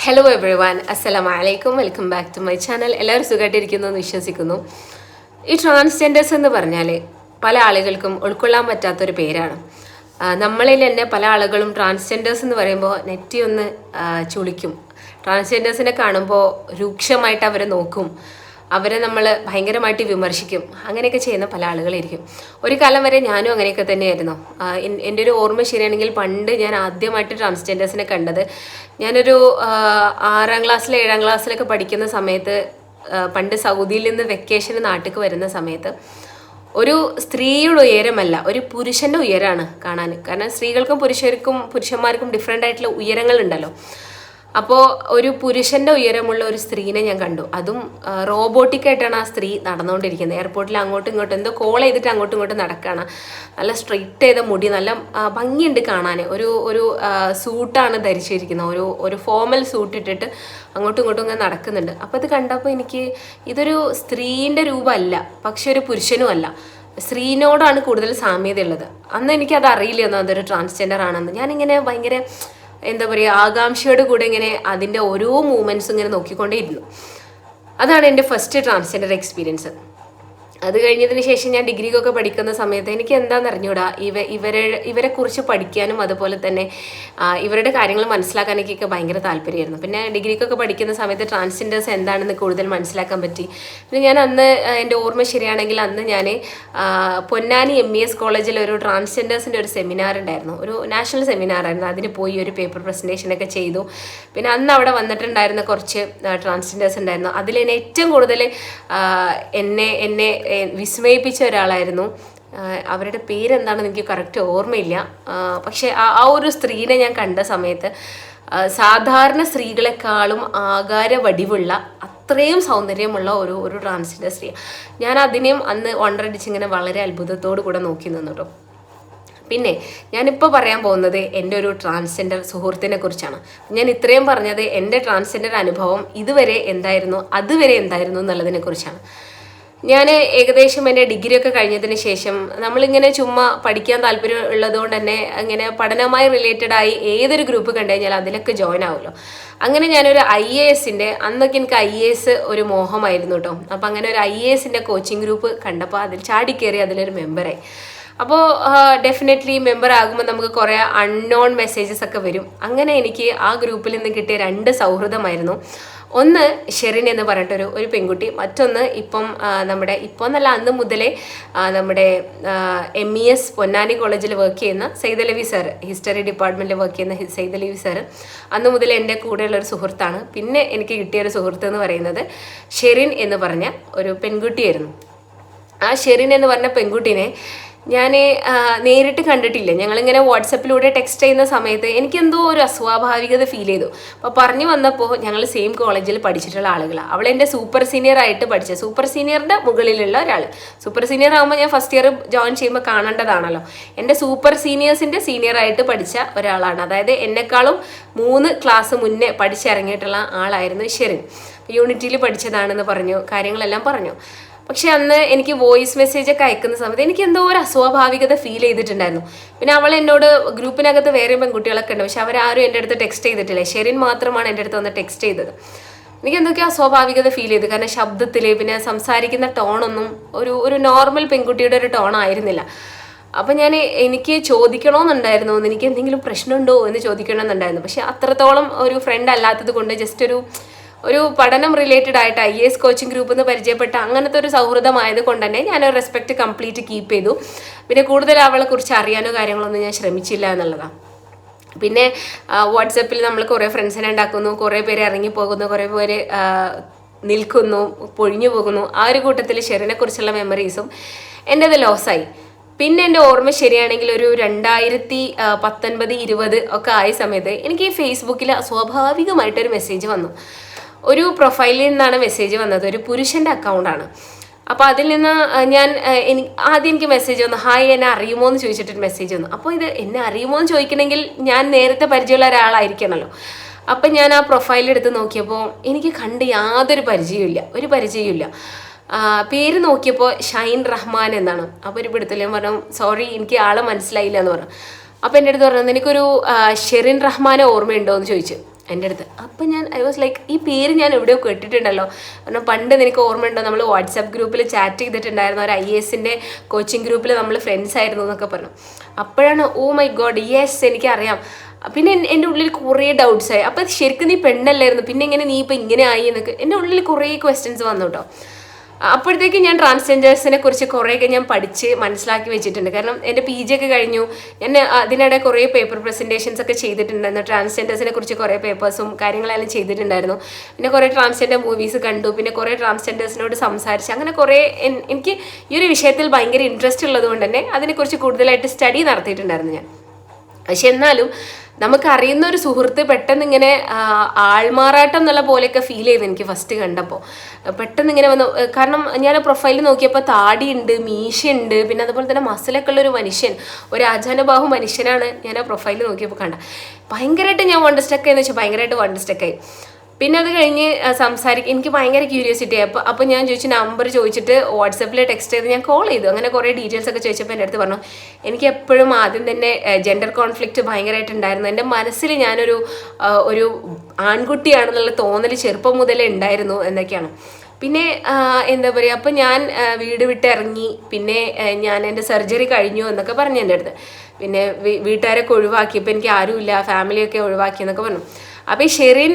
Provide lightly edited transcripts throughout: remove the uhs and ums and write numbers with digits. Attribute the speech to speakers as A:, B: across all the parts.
A: Hello every one, അസ്സലാമു അലൈക്കും. Welcome back to my channel. എല്ലാവരും സുഖമായിട്ടിരിക്കുന്നു എന്ന് വിശ്വസിക്കുന്നു. ഈ ട്രാൻസ്ജെൻഡേഴ്സ് എന്ന് പറഞ്ഞാൽ പല ആളുകൾക്കും ഉൾക്കൊള്ളാൻ പറ്റാത്തൊരു പേരാണ്. നമ്മളിൽ തന്നെ പല ആളുകളും ട്രാൻസ്ജെൻഡേഴ്സ് എന്ന് പറയുമ്പോൾ നെറ്റി ഒന്ന് ചുളിക്കും. ട്രാൻസ്ജെൻഡേഴ്സിനെ കാണുമ്പോൾ രൂക്ഷമായിട്ട് അവരെ നോക്കും, അവരെ നമ്മൾ ഭയങ്കരമായിട്ട് വിമർശിക്കും. അങ്ങനെയൊക്കെ ചെയ്യുന്ന പല ആളുകളായിരിക്കും. ഒരു കാലം വരെ ഞാനും അങ്ങനെയൊക്കെ തന്നെയായിരുന്നു. എൻ്റെ ഒരു ഓർമ്മ ശരിയാണെങ്കിൽ പണ്ട് ഞാൻ ആദ്യമായിട്ട് ട്രാൻസ്ജെൻഡേഴ്സിനെ കണ്ടത് ഞാനൊരു 6ാം ക്ലാസ്സിൽ 7ാം ക്ലാസ്സിലൊക്കെ പഠിക്കുന്ന സമയത്ത്, പണ്ട് സൗദിയിൽ നിന്ന് വെക്കേഷന് നാട്ടിലേക്ക് വരുന്ന സമയത്ത് ഒരു സ്ത്രീയുടെ ഉയരമല്ല, ഒരു പുരുഷൻ്റെ ഉയരമാണ് കാണാൻ. കാരണം സ്ത്രീകൾക്കും പുരുഷന്മാർക്കും ഡിഫറെൻ്റ് ആയിട്ടുള്ള ഉയരങ്ങളുണ്ടല്ലോ. അപ്പോൾ ഒരു പുരുഷൻ്റെ ഉയരമുള്ള ഒരു സ്ത്രീനെ ഞാൻ കണ്ടു. അതും റോബോട്ടിക്കായിട്ടാണ് ആ സ്ത്രീ നടന്നുകൊണ്ടിരിക്കുന്നത്. എയർപോർട്ടിൽ അങ്ങോട്ടും ഇങ്ങോട്ടും എന്തോ കോൾ ചെയ്തിട്ട് അങ്ങോട്ടും ഇങ്ങോട്ടും നടക്കുകയാണ്. നല്ല സ്ട്രെയിറ്റ് ചെയ്ത മുടി, നല്ല ഭംഗിയുണ്ട് കാണാൻ. ഒരു സൂട്ടാണ് ധരിച്ചിരിക്കുന്നത്, ഒരു ഫോമൽ സൂട്ട് ഇട്ടിട്ട് അങ്ങോട്ടും ഇങ്ങോട്ടും ഇങ്ങനെ നടക്കുന്നുണ്ട്. അപ്പോൾ ഇത് കണ്ടപ്പോൾ എനിക്ക് ഇതൊരു സ്ത്രീൻ്റെ രൂപമല്ല, പക്ഷെ ഒരു പുരുഷനും അല്ല, സ്ത്രീനോടാണ് കൂടുതൽ സാമ്യതയുള്ളത്. അന്ന് എനിക്കത് അറിയില്ലെന്നോ അതൊരു ട്രാൻസ്ജെൻഡർ ആണെന്ന്. ഞാനിങ്ങനെ ഭയങ്കര എന്താ പറയുക, ആകാംക്ഷയോട് കൂടെ ഇങ്ങനെ അതിൻ്റെ ഓരോ മൂമെൻറ്റ്സും ഇങ്ങനെ നോക്കിക്കൊണ്ടേയിരുന്നു. അതാണ് എൻ്റെ ഫസ്റ്റ് ട്രാൻസ്ജെൻഡർ എക്സ്പീരിയൻസ്. അത് കഴിഞ്ഞതിന് ശേഷം ഞാൻ ഡിഗ്രിക്കൊക്കെ പഠിക്കുന്ന സമയത്ത് എനിക്ക് എന്താണെന്ന് അറിഞ്ഞൂടാ, ഇവരെ കുറിച്ച് പഠിക്കാനും അതുപോലെ തന്നെ ഇവരുടെ കാര്യങ്ങൾ മനസ്സിലാക്കാനൊക്കെ ഭയങ്കര താല്പര്യമായിരുന്നു. പിന്നെ ഡിഗ്രിക്കൊക്കെ പഠിക്കുന്ന സമയത്ത് ട്രാൻസ്ജെൻഡേഴ്സ് എന്താണെന്ന് കൂടുതൽ മനസ്സിലാക്കാൻ പറ്റി. പിന്നെ ഞാൻ അന്ന്, എൻ്റെ ഓർമ്മ ശരിയാണെങ്കിൽ അന്ന് ഞാൻ പൊന്നാനി MES കോളേജിൽ ഒരു ട്രാൻസ്ജെൻഡേഴ്സിൻ്റെ ഒരു സെമിനാർ ഉണ്ടായിരുന്നു, ഒരു നാഷണൽ സെമിനാറായിരുന്നു. അതിന് പോയി ഒരു പേപ്പർ പ്രസൻറ്റേഷനൊക്കെ ചെയ്തു. പിന്നെ അന്ന് അവിടെ വന്നിട്ടുണ്ടായിരുന്ന കുറച്ച് ട്രാൻസ്ജെൻഡേഴ്സ് ഉണ്ടായിരുന്നു. അതിലെന്നെ ഏറ്റവും കൂടുതൽ എന്നെ വിസ്മയിപ്പിച്ച ഒരാളായിരുന്നു. അവരുടെ പേരെന്താണെന്ന് എനിക്ക് കറക്റ്റ് ഓർമ്മയില്ല. പക്ഷെ ആ ഒരു സ്ത്രീനെ ഞാൻ കണ്ട സമയത്ത് സാധാരണ സ്ത്രീകളെക്കാളും ആകാര വടിവുള്ള, അത്രയും സൗന്ദര്യമുള്ള ഒരു ട്രാൻസ്ജെൻഡർ സ്ത്രീ. ഞാൻ അതിനെയും അന്ന് വണ്ടറടിച്ചിങ്ങനെ വളരെ അത്ഭുതത്തോടു കൂടെ നോക്കി നിന്നു കേട്ടോ. പിന്നെ ഞാനിപ്പോൾ പറയാൻ പോകുന്നത് എൻ്റെ ഒരു ട്രാൻസ്ജെൻഡർ സുഹൃത്തിനെ കുറിച്ചാണ്. ഞാൻ ഇത്രയും പറഞ്ഞത് എൻ്റെ ട്രാൻസ്ജെൻഡർ അനുഭവം അതുവരെ എന്തായിരുന്നു എന്നുള്ളതിനെ കുറിച്ചാണ്. ഞാൻ ഏകദേശം എൻ്റെ ഡിഗ്രിയൊക്കെ കഴിഞ്ഞതിന് ശേഷം നമ്മളിങ്ങനെ ചുമ്മാ പഠിക്കാൻ താല്പര്യം ഉള്ളതുകൊണ്ട് തന്നെ ഇങ്ങനെ പഠനവുമായി റിലേറ്റഡായി ഏതൊരു ഗ്രൂപ്പ് കണ്ടു കഴിഞ്ഞാൽ അതിലൊക്കെ ജോയിൻ ആവുമല്ലോ. അങ്ങനെ ഞാനൊരു IASൻ്റെ, അന്നൊക്കെ എനിക്ക് IAS ഒരു മോഹമായിരുന്നു കേട്ടോ. അപ്പോൾ അങ്ങനെ ഒരു IASൻ്റെ കോച്ചിങ് ഗ്രൂപ്പ് കണ്ടപ്പോൾ അതിൽ ചാടിക്കയറി അതിലൊരു മെമ്പറായി. അപ്പോൾ ഡെഫിനറ്റ്ലി മെമ്പർ ആകുമ്പോൾ നമുക്ക് കുറേ അൺനോൺ മെസ്സേജസ് ഒക്കെ വരും. അങ്ങനെ എനിക്ക് ആ ഗ്രൂപ്പിൽ നിന്ന് കിട്ടിയ 2 സൗഹൃദമായിരുന്നു. ഒന്ന് ഷെറിൻ എന്ന് പറഞ്ഞിട്ടൊരു പെൺകുട്ടി, മറ്റൊന്ന് ഇപ്പോൾ എന്നല്ല, അന്ന് മുതലേ നമ്മുടെ MES പൊന്നാനി കോളേജിൽ വർക്ക് ചെയ്യുന്ന സൈദലവി സാർ, ഹിസ്റ്ററി ഡിപ്പാർട്ട്മെൻറ്റിൽ വർക്ക് ചെയ്യുന്ന സൈദലവി സാർ അന്ന് മുതൽ എൻ്റെ കൂടെയുള്ളൊരു സുഹൃത്താണ്. പിന്നെ എനിക്ക് കിട്ടിയൊരു സുഹൃത്ത് എന്ന് പറയുന്നത് ഷെറിൻ എന്ന് പറഞ്ഞ ഒരു പെൺകുട്ടിയായിരുന്നു. ആ ഷെറിൻ എന്ന് പറഞ്ഞ പെൺകുട്ടീനെ ഞാൻ നേരിട്ട് കണ്ടിട്ടില്ല. ഞങ്ങളിങ്ങനെ വാട്സപ്പിലൂടെ ടെക്സ്റ്റ് ചെയ്യുന്ന സമയത്ത് എനിക്കെന്തോ ഒരു അസ്വാഭാവികത ഫീൽ ചെയ്തു. അപ്പോൾ പറഞ്ഞു വന്നപ്പോൾ ഞങ്ങൾ സെയിം കോളേജിൽ പഠിച്ചിട്ടുള്ള ആളുകളാണ്. അവളെൻ്റെ സൂപ്പർ സീനിയർ ആയിട്ട് പഠിച്ച, സൂപ്പർ സീനിയറിൻ്റെ മുകളിലുള്ള ഒരാൾ. സൂപ്പർ സീനിയർ ആകുമ്പോൾ ഞാൻ ഫസ്റ്റ് ഇയർ ജോയിൻ ചെയ്യുമ്പോൾ കാണേണ്ടതാണല്ലോ. എൻ്റെ സൂപ്പർ സീനിയേഴ്സിൻ്റെ സീനിയറായിട്ട് പഠിച്ച ഒരാളാണ്. അതായത് എന്നെക്കാളും 3 ക്ലാസ് മുന്നേ പഠിച്ചിറങ്ങിയിട്ടുള്ള ആളായിരുന്നു ഷെറിൻ. യൂണിറ്റിയിൽ പഠിച്ചതാണെന്ന് പറഞ്ഞു, കാര്യങ്ങളെല്ലാം പറഞ്ഞു. പക്ഷെ അന്ന് എനിക്ക് വോയിസ് മെസ്സേജൊക്കെ അയക്കുന്ന സമയത്ത് എനിക്ക് എന്തോ ഒരു അസ്വാഭാവികത ഫീൽ ചെയ്തിട്ടുണ്ടായിരുന്നു. പിന്നെ അവൾ എന്നോട്, ഗ്രൂപ്പിനകത്ത് വേറെ പെൺകുട്ടികളൊക്കെ ഉണ്ട്, പക്ഷെ അവരാരും എൻ്റെ അടുത്ത് ടെക്സ്റ്റ് ചെയ്തിട്ടില്ല. ഷെറിൻ മാത്രമാണ് എൻ്റെ അടുത്ത് വന്ന് ടെക്സ്റ്റ് ചെയ്തത്. എനിക്ക് എന്തൊക്കെയോ അസ്വാഭാവികത ഫീൽ ചെയ്തു. കാരണം ശബ്ദത്തിൽ, പിന്നെ സംസാരിക്കുന്ന ടോണൊന്നും ഒരു നോർമൽ പെൺകുട്ടിയുടെ ഒരു ടോൺ ആയിരുന്നില്ല. അപ്പം എനിക്ക് ചോദിക്കണമെന്നുണ്ടായിരുന്നു, എനിക്ക് എന്തെങ്കിലും പ്രശ്നമുണ്ടോ എന്ന് ചോദിക്കണമെന്നുണ്ടായിരുന്നു. പക്ഷെ അത്രത്തോളം ഒരു ഫ്രണ്ട് അല്ലാത്തത് കൊണ്ട് ജസ്റ്റ് ഒരു പഠനം റിലേറ്റഡ് ആയിട്ട് IAS കോച്ചിങ് ഗ്രൂപ്പിൽ നിന്ന് പരിചയപ്പെട്ട അങ്ങനത്തെ ഒരു സൗഹൃദമായത് കൊണ്ട് തന്നെ ഞാനൊരു റെസ്പെക്റ്റ് കംപ്ലീറ്റ് കീപ്പ് ചെയ്തു. പിന്നെ കൂടുതൽ അവളെ കുറിച്ച് അറിയാനോ കാര്യങ്ങളൊന്നും ഞാൻ ശ്രമിച്ചില്ല എന്നുള്ളതാണ്. പിന്നെ വാട്സപ്പിൽ നമ്മൾ കുറേ ഫ്രണ്ട്സിനെ ഉണ്ടാക്കുന്നു, കുറേ പേര് ഇറങ്ങിപ്പോകുന്നു, കുറേ പേര് നിൽക്കുന്നു, പൊഴിഞ്ഞു പോകുന്നു. ആ ഒരു കൂട്ടത്തിൽ ഷെറിനെ കുറിച്ചുള്ള മെമ്മറീസും എൻ്റെത് ലോസായി. പിന്നെ എൻ്റെ ഓർമ്മ ശരിയാണെങ്കിൽ ഒരു 2019-20 ഒക്കെ ആയ സമയത്ത് എനിക്ക് ഫേസ്ബുക്കിൽ സ്വാഭാവികമായിട്ടൊരു മെസ്സേജ് വന്നു. ഒരു പ്രൊഫൈലിൽ നിന്നാണ് മെസ്സേജ് വന്നത്, ഒരു പുരുഷൻ്റെ അക്കൗണ്ടാണ്. അപ്പോൾ അതിൽ നിന്ന് ആദ്യം എനിക്ക് മെസ്സേജ് വന്നു, ഹായ് എന്നെ അറിയുമോ എന്ന് ചോദിച്ചിട്ടൊരു മെസ്സേജ് വന്നു. അപ്പോൾ ഇത് എന്നെ അറിയുമോ എന്ന് ചോദിക്കണമെങ്കിൽ ഞാൻ നേരത്തെ പരിചയമുള്ള ഒരാളായിരിക്കണമല്ലോ. അപ്പം ഞാൻ ആ പ്രൊഫൈലെടുത്ത് നോക്കിയപ്പോൾ എനിക്ക് കണ്ട് യാതൊരു പരിചയമില്ല. പേര് നോക്കിയപ്പോൾ ഷൈൻ റഹ്മാൻ എന്നാണ്. അപ്പോൾ ഒരു പിടുത്തല്ലേ പറഞ്ഞു, സോറി എനിക്ക് ആളെ മനസ്സിലായില്ല എന്ന് പറഞ്ഞു. അപ്പോൾ എൻ്റെ അടുത്ത് പറഞ്ഞു, എനിക്കൊരു ഷെറിൻ റഹ്മാനെ ഓർമ്മയുണ്ടോ എന്ന് ചോദിച്ചു. എൻ്റെ അടുത്ത്. അപ്പം ഐ വാസ് ലൈക്ക് ഈ പേര് ഞാൻ എവിടെയോ കേട്ടിട്ടുണ്ടല്ലോ, കാരണം പണ്ട് നിനക്ക് ഓർമ്മയുണ്ടോ നമ്മൾ വാട്സാപ്പ് ഗ്രൂപ്പിൽ ചാറ്റ് ചെയ്തിട്ടുണ്ടായിരുന്നു, ഒരു IAS കോച്ചിങ് ഗ്രൂപ്പിൽ നമ്മൾ ഫ്രണ്ട്സ് ആയിരുന്നു എന്നൊക്കെ പറഞ്ഞു. അപ്പോഴാണ് ഓ മൈ ഗോഡ് യെസ് എനിക്കറിയാം. പിന്നെ എൻ്റെ ഉള്ളിൽ കുറേ ഡൗട്ട്സ് ആയി. അപ്പം ശരിക്കും നീ പെണ്ണല്ലായിരുന്നു, പിന്നെ എങ്ങനെ നീ ഇപ്പം ഇങ്ങനെ ആയി എന്നൊക്കെ എൻ്റെ ഉള്ളിൽ കുറേ ക്വസ്റ്റ്യൻസ് വന്നു കേട്ടോ. അപ്പോഴത്തേക്ക് ഞാൻ ട്രാൻസ്ജെൻഡേഴ്സിനെ കുറിച്ച് കുറേയൊക്കെ ഞാൻ പഠിച്ച് മനസ്സിലാക്കി വെച്ചിട്ടുണ്ട്. കാരണം എൻ്റെ PG ഒക്കെ കഴിഞ്ഞു. ഞാൻ അതിനിടെ കുറേ പേപ്പർ പ്രസൻറ്റേഷൻസ് ഒക്കെ ചെയ്തിട്ടുണ്ടായിരുന്നു. ട്രാൻസ്ജെൻഡേഴ്സിനെ കുറിച്ച് കുറേ പേപ്പേഴ്സും കാര്യങ്ങളെല്ലാം ചെയ്തിട്ടുണ്ടായിരുന്നു. പിന്നെ കുറേ ട്രാൻസ്ജെൻഡർ മൂവീസ് കണ്ടു, പിന്നെ കുറേ ട്രാൻസ്ജെൻഡേഴ്സിനോട് സംസാരിച്ച്, അങ്ങനെ കുറേ എനിക്ക് ഈ ഒരു വിഷയത്തിൽ ഭയങ്കര ഇൻട്രസ്റ്റ് ഉള്ളത് കൊണ്ട് തന്നെ അതിനെക്കുറിച്ച് കൂടുതലായിട്ട് സ്റ്റഡി നടത്തിയിട്ടുണ്ടായിരുന്നു ഞാൻ. പക്ഷെ എന്നാലും നമുക്കറിയുന്ന ഒരു സുഹൃത്ത് പെട്ടെന്ന് ഇങ്ങനെ ആൾമാറാട്ടം എന്നുള്ള പോലെയൊക്കെ ഫീൽ ചെയ്തു എനിക്ക് ഫസ്റ്റ് കണ്ടപ്പോൾ. പെട്ടെന്ന് ഇങ്ങനെ വന്നു. കാരണം ഞാൻ പ്രൊഫൈലിൽ നോക്കിയപ്പോൾ താടിയുണ്ട്, മീശയുണ്ട്, പിന്നെ അതുപോലെ തന്നെ മസിലൊക്കെ ഉള്ളൊരു മനുഷ്യൻ, ഒരു ആജാനുബാഹു മനുഷ്യനാണ് ഞാൻ ആ പ്രൊഫൈലിൽ നോക്കിയപ്പോൾ കണ്ട. ഭയങ്കരമായിട്ട് ഞാൻ വണ്ടർസ്റ്റക്കായി എന്ന് വെച്ചാൽ ഭയങ്കരമായിട്ട് വണ്ടർസ്റ്റക്കായി. പിന്നെ അത് കഴിഞ്ഞ് എനിക്ക് ഭയങ്കര ക്യൂരിയോസിറ്റി ആയി. അപ്പോൾ ഞാൻ ചോദിച്ചു, നമ്പർ ചോദിച്ചിട്ട് വാട്സപ്പിൽ ടെക്സ്റ്റ് ചെയ്ത് ഞാൻ കോൾ ചെയ്തു. അങ്ങനെ കുറേ ഡീറ്റെയിൽസ് ഒക്കെ ചോദിച്ചപ്പോൾ എൻ്റെ അടുത്ത് പറഞ്ഞു, എനിക്ക് എപ്പോഴും ആദ്യം തന്നെ ജെൻഡർ കോൺഫ്ലിക്റ്റ് ഭയങ്കരമായിട്ടുണ്ടായിരുന്നു. എൻ്റെ മനസ്സിൽ ഞാനൊരു ആൺകുട്ടിയാണെന്നുള്ള തോന്നൽ ചെറുപ്പം മുതലേ ഉണ്ടായിരുന്നു എന്നൊക്കെയാണ്. പിന്നെ എന്താ പറയുക, അപ്പം ഞാൻ വീട് വിട്ട് ഇറങ്ങി. പിന്നെ ഞാൻ എൻ്റെ സർജറി കഴിഞ്ഞു എന്നൊക്കെ പറഞ്ഞു എൻ്റെ അടുത്ത്. പിന്നെ വീട്ടുകാരൊക്കെ ഒഴിവാക്കിയപ്പോൾ എനിക്ക് ആരുമില്ല, ഫാമിലിയൊക്കെ ഒഴിവാക്കി എന്നൊക്കെ പറഞ്ഞു. അപ്പോൾ ഈ ഷെറിൻ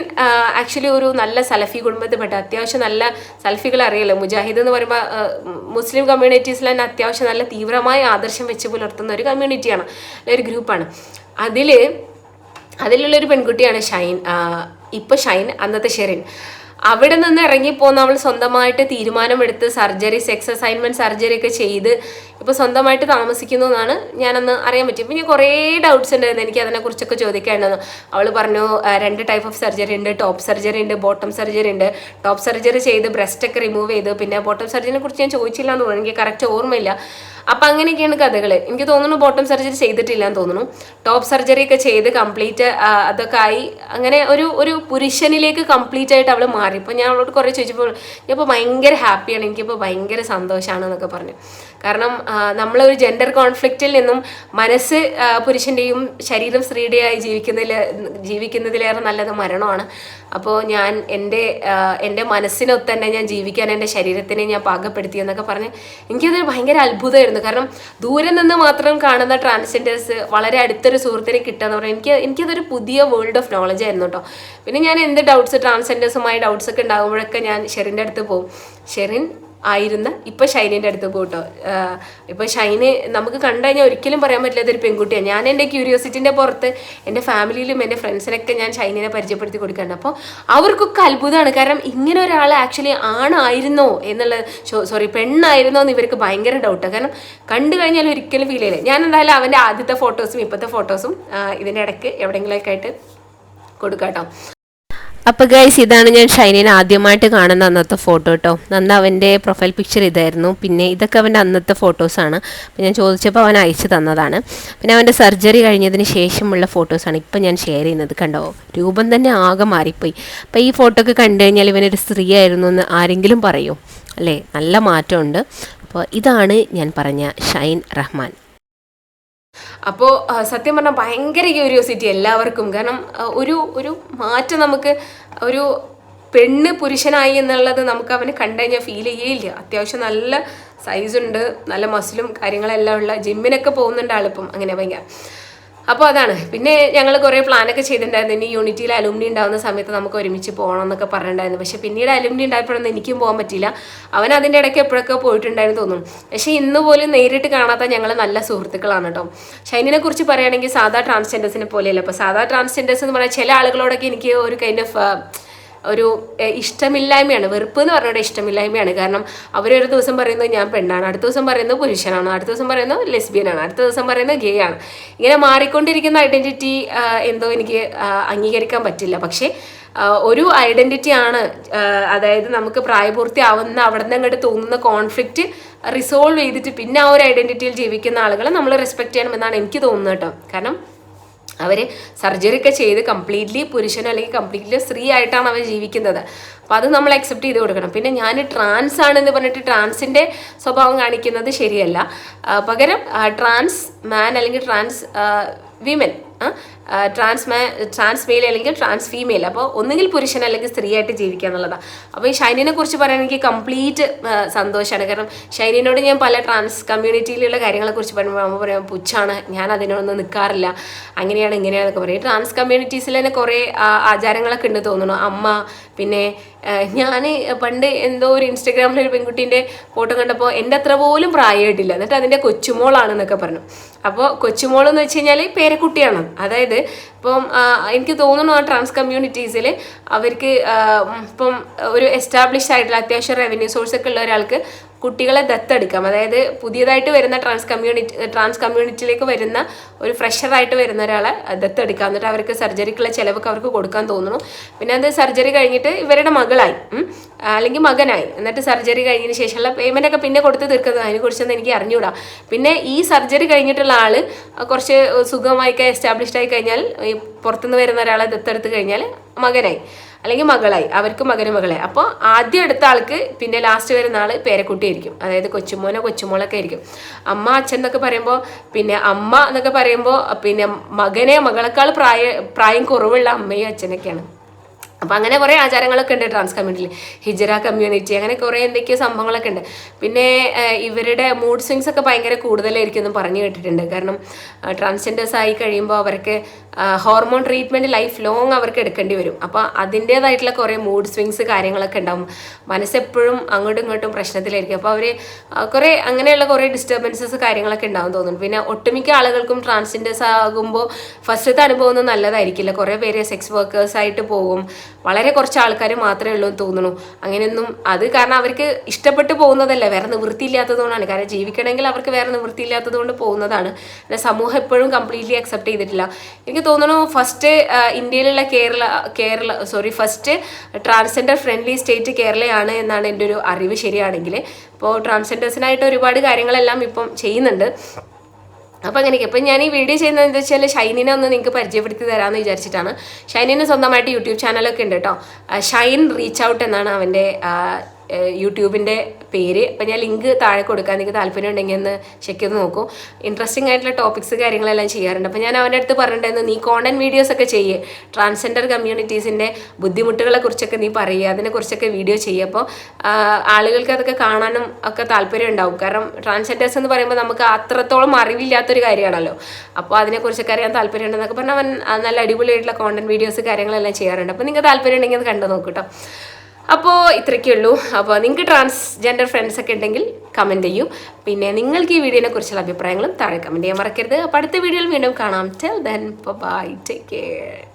A: ആക്ച്വലി ഒരു നല്ല സലഫി കുടുംബത്തിൽപ്പെട്ട, അത്യാവശ്യം നല്ല സലഫികൾ അറിയാലോ, മുജാഹിദ് എന്ന് പറയുമ്പോൾ മുസ്ലിം കമ്മ്യൂണിറ്റീസിൽ തന്നെ അത്യാവശ്യം നല്ല തീവ്രമായ ആദർശം വെച്ച് പുലർത്തുന്ന ഒരു കമ്മ്യൂണിറ്റിയാണ്, ഒരു ഗ്രൂപ്പാണ്. അതിലുള്ളൊരു പെൺകുട്ടിയാണ് ഷൈൻ. ഇപ്പോൾ ഷൈൻ, അന്നത്തെ ഷെറിൻ. അവിടെ നിന്ന് ഇറങ്ങിപ്പോന്ന് അവൾ സ്വന്തമായിട്ട് തീരുമാനമെടുത്ത് സെക്സ് അസൈൻമെൻറ്റ് സർജറി ഒക്കെ ചെയ്ത് ഇപ്പോൾ സ്വന്തമായിട്ട് താമസിക്കുന്നു എന്നാണ് ഞാനന്ന് അറിയാൻ പറ്റി. ഇപ്പം ഞാൻ കുറേ ഡൗട്ട്സ് ഉണ്ടായിരുന്നു എനിക്ക് അതിനെക്കുറിച്ചൊക്കെ ചോദിക്കാനുണ്ടെന്ന്. അവൾ പറഞ്ഞു 2 ടൈപ്പ് ഓഫ് സർജറി ഉണ്ട്, ടോപ്പ് സർജറി ഉണ്ട്, ബോട്ടം സർജറി ഉണ്ട്. ടോപ്പ് സർജറി ചെയ്ത് ബ്രസ്റ്റ് ഒക്കെ റിമൂവ് ചെയ്ത്, പിന്നെ ബോട്ടം സർജറിനെ കുറിച്ച് ഞാൻ ചോദിച്ചില്ല എന്ന് തോന്നുന്നു, എനിക്ക് കറക്റ്റ് ഓർമ്മയില്ല. അപ്പം അങ്ങനെയൊക്കെയാണ് കഥകൾ. എനിക്ക് തോന്നുന്നു ബോട്ടം സർജറി ചെയ്തിട്ടില്ല എന്ന് തോന്നുന്നു. ടോപ്പ് സർജറി ഒക്കെ ചെയ്ത് കംപ്ലീറ്റ് അതൊക്കെ ആയി, അങ്ങനെ ഒരു പുരുഷനിലേക്ക് കംപ്ലീറ്റ് ആയിട്ട് അവൾ മാറി. ഇപ്പോൾ ഞാൻ അവളോട് കുറേ ചോദിച്ചപ്പോൾ ഞാനിപ്പോൾ ഭയങ്കര ഹാപ്പിയാണ്, എനിക്കിപ്പോൾ ഭയങ്കര സന്തോഷമാണ് എന്നൊക്കെ പറഞ്ഞു. കാരണം നമ്മളൊരു ജെൻഡർ കോൺഫ്ലിക്റ്റിൽ നിന്നും മനസ്സ് പുരുഷൻ്റെയും ശരീരം സ്ത്രീയുടെയായി ജീവിക്കുന്നതിലേറെ നല്ലത് മരണമാണ്. അപ്പോൾ ഞാൻ എൻ്റെ മനസ്സിനൊത്ത് തന്നെ ഞാൻ ജീവിക്കാൻ എൻ്റെ ശരീരത്തിനെ ഞാൻ പാകപ്പെടുത്തി എന്നൊക്കെ പറഞ്ഞ് എനിക്കതൊരു ഭയങ്കര അത്ഭുതമായിരുന്നു. കാരണം ദൂരെ നിന്ന് മാത്രം കാണുന്ന ട്രാൻസ്ജെൻഡേഴ്സ് വളരെ അടുത്തൊരു സുഹൃത്തിനെ കിട്ടുകയെന്ന് പറഞ്ഞാൽ എനിക്കതൊരു പുതിയ വേൾഡ് ഓഫ് നോളജ് ആയിരുന്നു കേട്ടോ. പിന്നെ ഞാൻ എന്ത് ട്രാൻസ്ജെൻഡേഴ്സുമായി ഡൗട്ട്സ് ഒക്കെ ഉണ്ടാകുമ്പോഴൊക്കെ ഞാൻ ഷെറിൻ്റെ അടുത്ത് പോകും. ഷെറിൻ ആയിരുന്ന ഇപ്പം ഷൈനിൻ്റെ അടുത്ത് പോട്ടോ. ഇപ്പം ഷൈന് നമുക്ക് കണ്ടു കഴിഞ്ഞാൽ ഒരിക്കലും പറയാൻ പറ്റില്ലാത്തൊരു പെൺകുട്ടിയാണ്. ഞാൻ എൻ്റെ ക്യൂരിയോസിറ്റിൻ്റെ പുറത്ത് എൻ്റെ ഫാമിലിയിലും എൻ്റെ ഫ്രണ്ട്സിനൊക്കെ ഞാൻ ഷൈനിനെ പരിചയപ്പെടുത്തി കൊടുക്കുന്നുണ്ട്. അപ്പോൾ അവർക്കൊക്കെ അത്ഭുതമാണ്. കാരണം ഇങ്ങനെ ഒരാൾ ആക്ച്വലി ആണായിരുന്നോ എന്നുള്ളത്, പെണ്ണായിരുന്നോ എന്ന് ഇവർക്ക് ഭയങ്കര ഡൗട്ടാണ്. കാരണം കണ്ടു കഴിഞ്ഞാൽ ഒരിക്കലും ഫീൽ ചെയ്യില്ല. ഞാൻ എന്തായാലും അവൻ്റെ ആദ്യത്തെ ഫോട്ടോസും ഇപ്പോഴത്തെ ഫോട്ടോസും ഇതിൻ്റെ ഇടയ്ക്ക് എവിടെയെങ്കിലുമൊക്കെ ആയിട്ട് കൊടുക്കാം കേട്ടോ. അപ്പോൾ ഗൈസ്, ഇതാണ് ഞാൻ ഷൈനിനെ ആദ്യമായിട്ട് കാണുന്ന അന്നത്തെ ഫോട്ടോ കേട്ടോ. അന്ന് അവൻ്റെ പ്രൊഫൈൽ പിക്ചർ ഇതായിരുന്നു. പിന്നെ ഇതൊക്കെ അവൻ്റെ അന്നത്തെ ഫോട്ടോസാണ്. അപ്പോൾ ഞാൻ ചോദിച്ചപ്പോൾ അവൻ അയച്ചു തന്നതാണ്. പിന്നെ അവൻ്റെ സർജറി കഴിഞ്ഞതിന് ശേഷമുള്ള ഫോട്ടോസാണ് ഇപ്പം ഞാൻ ഷെയർ ചെയ്യുന്നത്. കണ്ടോ, രൂപം തന്നെ ആകെ മാറിപ്പോയി. അപ്പോൾ ഈ ഫോട്ടോ ഒക്കെ കണ്ടു കഴിഞ്ഞാൽ ഇവനൊരു സ്ത്രീ ആയിരുന്നു എന്ന് ആരെങ്കിലും പറയൂ അല്ലേ? നല്ല മാറ്റമുണ്ട്. അപ്പോൾ ഇതാണ് ഞാൻ പറഞ്ഞ ഷൈൻ റഹ്മാൻ. അപ്പോൾ സത്യം പറഞ്ഞാൽ ഭയങ്കര ക്യൂരിയോസിറ്റി എല്ലാവർക്കും. കാരണം ഒരു മാറ്റം നമുക്ക്, ഒരു പെണ്ണ് പുരുഷനായി എന്നുള്ളത് നമുക്ക് അവനെ കണ്ടു കഴിഞ്ഞാൽ ഫീൽ ചെയ്യേയില്ല. അത്യാവശ്യം നല്ല സൈസുണ്ട്, നല്ല മസിലും കാര്യങ്ങളെല്ലാം ഉള്ള, ജിമ്മിനൊക്കെ പോകുന്നുണ്ട് ആളിപ്പം. അങ്ങനെ ഭയങ്കര. അപ്പോൾ അതാണ്. പിന്നെ ഞങ്ങൾ കുറേ പ്ലാനൊക്കെ ചെയ്തിട്ടുണ്ടായിരുന്നു. ഇനി യൂണിറ്റിയിൽ അലുമിനി ഉണ്ടാകുന്ന സമയത്ത് നമുക്ക് ഒരുമിച്ച് പോകണം എന്നൊക്കെ പറഞ്ഞിട്ടുണ്ടായിരുന്നു. പക്ഷേ പിന്നീട് അലുമിനി ഉണ്ടായപ്പോഴൊന്നും എനിക്കും പോകാൻ പറ്റിയില്ല. അവൻ അതിൻ്റെ ഇടയ്ക്ക് എപ്പോഴൊക്കെ പോയിട്ടുണ്ടായിരുന്നു തോന്നുന്നു. പക്ഷേ ഇന്ന് പോലും നേരിട്ട് കാണാത്ത ഞങ്ങൾ നല്ല സുഹൃത്തുക്കളാണ് കേട്ടോ. ഷൈനിനെ കുറിച്ച് പറയുകയാണെങ്കിൽ സാധാ ട്രാൻസ്ജെൻഡേഴ്സിനെ പോലെയല്ല. അപ്പോൾ സാധാ ട്രാൻസ്ജെൻഡേഴ്സ് എന്ന് പറഞ്ഞാൽ ചില ആളുകളോടൊക്കെ എനിക്ക് ഒരു കൈൻഡ് ഓഫ് ഒരു ഇഷ്ടമില്ലായ്മയാണ്, വെറുപ്പ് എന്ന് പറഞ്ഞാൽ ഇഷ്ടമില്ലായ്മയാണ്. കാരണം അവരൊരു ദിവസം പറയുന്നത് ഞാൻ പെണ്ണാണ്, അടുത്ത ദിവസം പറയുന്നത് പുരുഷനാണ്, അടുത്ത ദിവസം പറയുന്നത് ലെസ്ബിയനാണ്, അടുത്ത ദിവസം പറയുന്നത് ഗേ ആണ്. ഇങ്ങനെ മാറിക്കൊണ്ടിരിക്കുന്ന ഐഡൻറ്റിറ്റി എന്തോ എനിക്ക് അംഗീകരിക്കാൻ പറ്റില്ല. പക്ഷേ ഒരു ഐഡൻറ്റിറ്റി ആണ്, അതായത് നമുക്ക് പ്രായപൂർത്തിയാവുന്ന അവിടെ നിന്ന് അങ്ങോട്ട് തോന്നുന്ന കോൺഫ്ലിക്റ്റ് റിസോൾവ് ചെയ്തിട്ട് പിന്നെ ആ ഒരു ഐഡൻറ്റിറ്റിയിൽ ജീവിക്കുന്ന ആളുകളെ നമ്മൾ റെസ്പെക്റ്റ് ചെയ്യണമെന്നാണ് എനിക്ക് തോന്നുന്നത് കേട്ടോ. കാരണം അവർ സർജറി ഒക്കെ ചെയ്ത് കംപ്ലീറ്റ്ലി പുരുഷൻ അല്ലെങ്കിൽ കംപ്ലീറ്റ്ലി സ്ത്രീ ആയിട്ടാണ് അവർ ജീവിക്കുന്നത്. അപ്പോൾ അത് നമ്മൾ അക്സെപ്റ്റ് ചെയ്ത് കൊടുക്കണം. പിന്നെ ഞാൻ ട്രാൻസ് ആണെന്ന് പറഞ്ഞിട്ട് ട്രാൻസിൻ്റെ സ്വഭാവം കാണിക്കുന്നത് ശരിയല്ല. പകരം ട്രാൻസ് മാൻ അല്ലെങ്കിൽ ട്രാൻസ് വിമൻ ട്രാൻസ് മെയിൽ അല്ലെങ്കിൽ ട്രാൻസ് ഫീമെയിൽ. അപ്പോൾ ഒന്നുകിൽ പുരുഷൻ അല്ലെങ്കിൽ സ്ത്രീയായിട്ട് ജീവിക്കുക എന്നുള്ളതാണ്. അപ്പോൾ ഈ ഷൈനിനെ കുറിച്ച് പറയാൻ എനിക്ക് കംപ്ലീറ്റ് സന്തോഷമാണ്. കാരണം ഷൈനിനോട് ഞാൻ പല ട്രാൻസ് കമ്മ്യൂണിറ്റിയിലുള്ള കാര്യങ്ങളെക്കുറിച്ച് പറയുമ്പോൾ അമ്മ പറയാം പുച്ഛാണ്, ഞാൻ അതിനൊന്നും നിൽക്കാറില്ല, അങ്ങനെയാണ് ഇങ്ങനെയാണെന്നൊക്കെ പറയും. ട്രാൻസ് കമ്മ്യൂണിറ്റീസിൽ തന്നെ കുറേ ആചാരങ്ങളൊക്കെ ഉണ്ട് തോന്നുന്നു. അമ്മ പിന്നെ ഞാൻ പണ്ട് എന്തോ ഒരു ഇൻസ്റ്റഗ്രാമിൽ ഒരു പെൺകുട്ടീൻ്റെ ഫോട്ടോ കണ്ടപ്പോൾ എൻ്റെ അത്ര പോലും പ്രായമായിട്ടില്ല, എന്നിട്ട് അതിൻ്റെ കൊച്ചുമോളാണെന്നൊക്കെ പറഞ്ഞു. അപ്പോൾ കൊച്ചുമോൾ എന്ന് വെച്ച് കഴിഞ്ഞാൽ പേരക്കുട്ടിയാണ്. അതായത് ഇപ്പം എനിക്ക് തോന്നുന്നു ആ ട്രാൻസ് കമ്മ്യൂണിറ്റീസിൽ അവർക്ക് ഇപ്പം ഒരു എസ്റ്റാബ്ലിഷ് ആയിട്ടുള്ള അത്യാവശ്യം റവന്യൂ സോഴ്സൊക്കെ ഉള്ള ഒരാൾക്ക് കുട്ടികളെ ദത്തെടുക്കാം. അതായത് പുതിയതായിട്ട് വരുന്ന ട്രാൻസ് കമ്മ്യൂണിറ്റിയിലേക്ക് വരുന്ന ഒരു ഫ്രഷറായിട്ട് വരുന്ന ഒരാളെ ദത്തെടുക്കാം. എന്നിട്ട് അവർക്ക് സർജറിക്കുള്ള ചിലവൊക്കെ അവർക്ക് കൊടുക്കാൻ തോന്നുന്നു. പിന്നെ അത് സർജറി കഴിഞ്ഞിട്ട് ഇവരുടെ മകളായി അല്ലെങ്കിൽ മകനായി, എന്നിട്ട് സർജറി കഴിഞ്ഞതിന് ശേഷമുള്ള പേയ്മെൻ്റ് ഒക്കെ പിന്നെ കൊടുത്ത് തീർക്കുന്നത്, അതിനെക്കുറിച്ചൊന്നും എനിക്ക് അറിഞ്ഞുകൂടാ. പിന്നെ ഈ സർജറി കഴിഞ്ഞിട്ടുള്ള ആൾ കുറച്ച് സുഖമായിക്കെ എസ്റ്റാബ്ലിഷ്ഡ് ആയി കഴിഞ്ഞാൽ ഈ പുറത്തുനിന്ന് വരുന്ന ഒരാളെ ദത്തെടുത്ത് കഴിഞ്ഞാൽ മകനായി അല്ലെങ്കിൽ മകളായി, അവർക്ക് മകനും മകളായി. അപ്പോൾ ആദ്യം എടുത്ത ആൾക്ക് പിന്നെ ലാസ്റ്റ് വരുന്ന ആൾ പേരക്കുട്ടിയായിരിക്കും, അതായത് കൊച്ചുമോനോ കൊച്ചുമോളൊക്കെ ആയിരിക്കും. അമ്മ അച്ഛൻ എന്നൊക്കെ പറയുമ്പോൾ പിന്നെ അമ്മ എന്നൊക്കെ പറയുമ്പോൾ പിന്നെ മകളെക്കാൾ പ്രായം കുറവുള്ള അമ്മയും അച്ഛനൊക്കെയാണ്. അപ്പോൾ അങ്ങനെ കുറേ ആചാരങ്ങളൊക്കെ ഉണ്ട് ട്രാൻസ് കമ്മ്യൂണിറ്റിയിൽ. ഹിജറ കമ്മ്യൂണിറ്റി അങ്ങനെ കുറേ എന്തൊക്കെയോ സംഭവങ്ങളൊക്കെ ഉണ്ട്. പിന്നെ ഇവരുടെ മൂഡ് സ്വിങ്സ് ഒക്കെ ഭയങ്കര കൂടുതലായിരിക്കും എന്ന് പറഞ്ഞു കേട്ടിട്ടുണ്ട്. കാരണം ട്രാൻസ്ജെൻഡേഴ്സ് ആയി കഴിയുമ്പോൾ അവർക്ക് ഹോർമോൺ ട്രീറ്റ്മെൻറ്റ് ലൈഫ് ലോങ് അവർക്ക് എടുക്കേണ്ടി വരും. അപ്പോൾ അതിൻ്റേതായിട്ടുള്ള കുറേ മൂഡ് സ്വിങ്സ് കാര്യങ്ങളൊക്കെ ഉണ്ടാവും. മനസ്സെപ്പോഴും അങ്ങോട്ടും ഇങ്ങോട്ടും പ്രശ്നത്തിലായിരിക്കും. അപ്പോൾ അവർ കുറേ അങ്ങനെയുള്ള കുറേ ഡിസ്റ്റർബൻസസ് കാര്യങ്ങളൊക്കെ ഉണ്ടാവും തോന്നുന്നു. പിന്നെ ഒട്ടുമിക്ക ആളുകൾക്കും ട്രാൻസ്ജെൻഡേഴ്സ് ആകുമ്പോൾ ഫസ്റ്റത്തെ അനുഭവം ഒന്നും നല്ലതായിരിക്കില്ല. കുറേ പേര് സെക്സ് വർക്കേഴ്സായിട്ട് പോകും, വളരെ കുറച്ച് ആൾക്കാർ മാത്രമേ ഉള്ളൂ എന്ന് തോന്നുന്നു. അങ്ങനെയൊന്നും അത് കാരണം അവർക്ക് ഇഷ്ടപ്പെട്ട് പോകുന്നതല്ല, വേറെ നിവൃത്തിയില്ലാത്തതുകൊണ്ടാണ്. കാരണം ജീവിക്കണമെങ്കിൽ അവർക്ക് വേറെ നിവൃത്തിയില്ലാത്തതുകൊണ്ട് പോകുന്നതാണ്. സമൂഹം എപ്പോഴും കംപ്ലീറ്റ്ലി അക്സെപ്റ്റ് ചെയ്തിട്ടില്ല. എനിക്ക് തോന്നുന്നു ഫസ്റ്റ് ഇന്ത്യയിലുള്ള ഫസ്റ്റ് ട്രാൻസ്ജെൻഡർ ഫ്രണ്ട്ലി സ്റ്റേറ്റ് കേരളയാണ് എന്നാണ് എൻ്റെ ഒരു അറിവ് ശരിയാണെങ്കിൽ. ഇപ്പോൾ ട്രാൻസ്ജെൻഡേഴ്സിനായിട്ട് ഒരുപാട് കാര്യങ്ങളെല്ലാം ഇപ്പം ചെയ്യുന്നുണ്ട്. അപ്പോൾ അങ്ങനെയൊക്കെ. അപ്പം ഞാൻ ഈ വീഡിയോ ചെയ്യുന്നത് എന്താ വെച്ചാൽ ഷൈനിനെ ഒന്ന് നിങ്ങൾക്ക് പരിചയപ്പെടുത്തി തരാമെന്ന് വിചാരിച്ചിട്ടാണ്. ഷൈനിന് സ്വന്തമായിട്ട് യൂട്യൂബ് ചാനലൊക്കെ ഉണ്ട് കേട്ടോ. ഷൈൻ റീച്ച് ഔട്ട് എന്നാണ് അവൻ്റെ യൂട്യൂബിൻ്റെ പേര്. അപ്പം ഞാൻ ലിങ്ക് താഴെ കൊടുക്കാൻ നിങ്ങൾക്ക് താല്പര്യം ഉണ്ടെങ്കിൽ ഒന്ന് ചെക്ക് ചെയ്ത് നോക്കൂ. ഇൻട്രസ്റ്റിംഗ് ആയിട്ടുള്ള ടോപ്പിക്സ് കാര്യങ്ങളെല്ലാം ചെയ്യാറുണ്ട്. അപ്പോൾ ഞാൻ അവൻ്റെ അടുത്ത് പറഞ്ഞിട്ടുണ്ടായിരുന്നു, നീ കോണ്ടന്റ് വീഡിയോസ് ഒക്കെ ചെയ്യേ, ട്രാൻസ്ജെൻഡർ കമ്മ്യൂണിറ്റീസിൻ്റെ ബുദ്ധിമുട്ടുകളെ കുറിച്ചൊക്കെ നീ പറയുക, അതിനെക്കുറിച്ചൊക്കെ വീഡിയോ ചെയ്യുക. അപ്പോൾ ആളുകൾക്ക് അതൊക്കെ കാണാനും ഒക്കെ താല്പര്യം ഉണ്ടാവും. കാരണം ട്രാൻസ്ജെൻഡേഴ്സ് എന്ന് പറയുമ്പോൾ നമുക്ക് അത്രത്തോളം അറിവില്ലാത്തൊരു കാര്യമാണല്ലോ. അപ്പോൾ അതിനെക്കുറിച്ചൊക്കെ അറിയാൻ താല്പര്യം ഉണ്ടെന്നൊക്കെ പറഞ്ഞാൽ അവൻ നല്ല അടിപൊളിയായിട്ടുള്ള കോണ്ടന്റ് വീഡിയോസ് കാര്യങ്ങളെല്ലാം ചെയ്യാറുണ്ട്. അപ്പോൾ നിങ്ങൾക്ക് താല്പര്യം ഉണ്ടെങ്കിൽ അത് കണ്ടു നോക്കൂ കേട്ടോ. അപ്പോൾ ഇത്രയൊക്കെ ഉള്ളൂ. അപ്പോൾ നിങ്ങൾക്ക് ട്രാൻസ്ജെൻഡർ ഫ്രണ്ട്സ് ഒക്കെ ഉണ്ടെങ്കിൽ കമൻറ്റ് ചെയ്യൂ. പിന്നെ നിങ്ങൾക്ക് ഈ വീഡിയോനെ കുറിച്ചുള്ള അഭിപ്രായങ്ങളും താഴെ കമൻറ്റ് ചെയ്യാൻ മറക്കരുത്. അപ്പോൾ അടുത്ത വീഡിയോയിൽ വീണ്ടും കാണാം. Till then bye, take care.